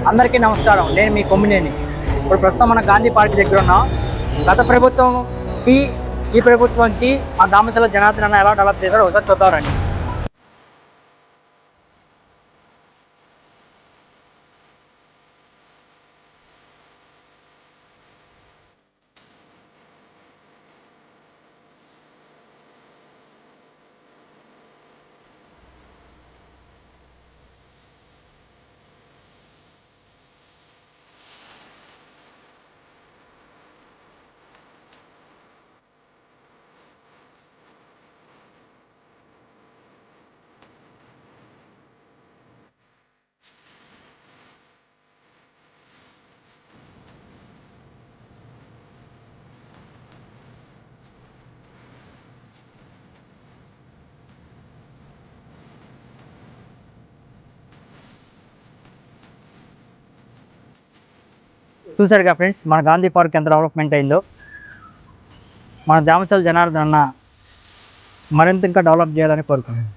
అందరికీ నమస్కారం. నేను మీ కొమ్మినేని. ఇప్పుడు ప్రస్తుతం మన గాంధీ పార్క్ దగ్గర ఉన్నాం. గత ప్రభుత్వంకి ఈ ప్రభుత్వంకి మా దామచల జనార్దన్ అన్న ఎలా డెవలప్ చేశారో ఒకసారి చూద్దామండి. చూసారుగా ఫ్రెండ్స్, మన గాంధీ పార్క్ ఎంత డెవలప్మెంట్ అయిందో. మన దామచల జనార్దన్ అన్న మరింత ఇంకా డెవలప్ చేయాలని కోరుకుంటున్నాను.